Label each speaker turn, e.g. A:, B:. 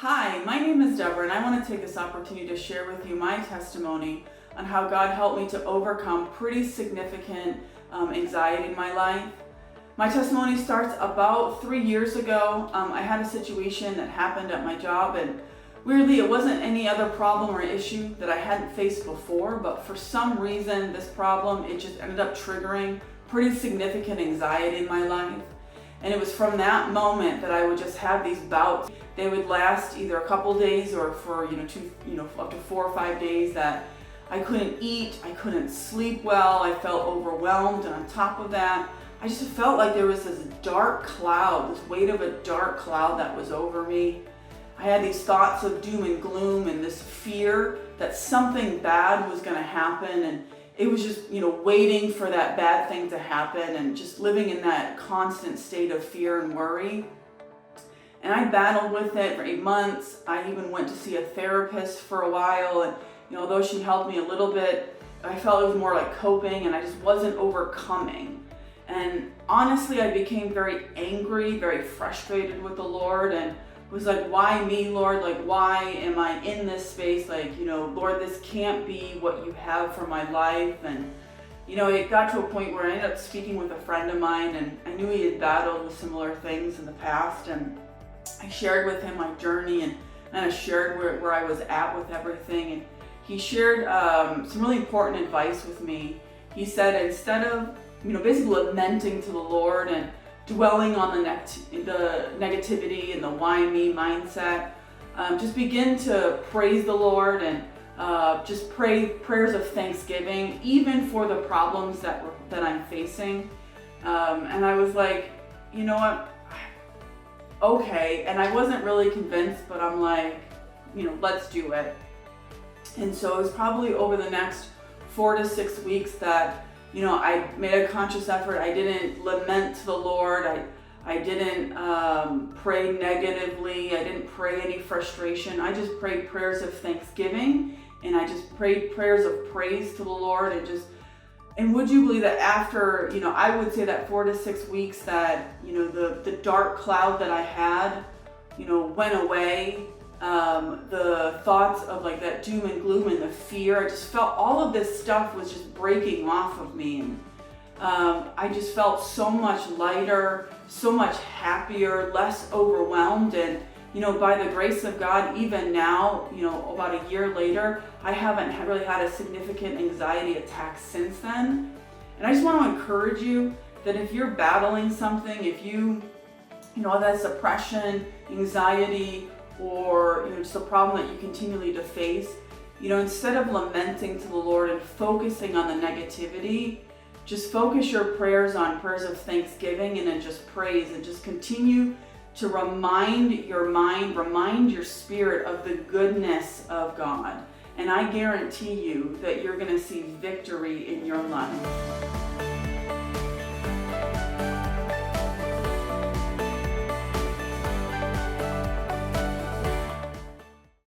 A: Hi, my name is Debra, and I want to take this opportunity to share with you my testimony on how God helped me to overcome pretty significant anxiety in my life. My testimony starts about 3 years ago. I had a situation that happened at my job, and weirdly, it wasn't any other problem or issue that I hadn't faced before, but for some reason, this problem, it just ended up triggering pretty significant anxiety in my life. And it was from that moment that I would just have these bouts. They would last either a couple days or for up to 4 or 5 days that I couldn't eat, I couldn't sleep well, I felt overwhelmed, and on top of that, I just felt like there was this dark cloud, this weight of a dark cloud that was over me. I had these thoughts of doom and gloom and this fear that something bad was going to happen, and it was just, waiting for that bad thing to happen and just living in that constant state of fear and worry. And I battled with it for 8 months. I even went to see a therapist for a while, and although she helped me a little bit, I felt it was more like coping, and I just wasn't overcoming. And honestly, I became very angry, very frustrated with the Lord, and was like, why me, Lord? Like, why am I in this space? Like, Lord, this can't be what you have for my life. And, it got to a point where I ended up speaking with a friend of mine, and I knew he had battled with similar things in the past. And I shared with him my journey and I shared where I was at with everything. And he shared some really important advice with me. He said, instead of, basically lamenting to the Lord and dwelling on the negativity and the why me mindset, just begin to praise the Lord and just pray prayers of thanksgiving, even for the problems that I'm facing. And I was like, you know what? Okay. And I wasn't really convinced, but I'm like, let's do it. And so it was probably over the next 4 to 6 weeks that I made a conscious effort. I didn't lament to the Lord. I didn't pray negatively. I didn't pray any frustration. I just prayed prayers of thanksgiving, and I just prayed prayers of praise to the Lord. And would you believe that after, I would say that 4 to 6 weeks that, the dark cloud that I had, went away. The thoughts of like that doom and gloom and the fear, I just felt all of this stuff was just breaking off of me. And I just felt so much lighter, so much happier, less overwhelmed. And, by the grace of God, even now, about a year later, I haven't really had a significant anxiety attack since then. And I just want to encourage you that if you're battling something, if you, that suppression, anxiety, or just a problem that you continually to face, instead of lamenting to the Lord and focusing on the negativity, just focus your prayers on prayers of thanksgiving and then just praise, and just continue to remind your mind, remind your spirit of the goodness of God. And I guarantee you that you're going to see victory in your life.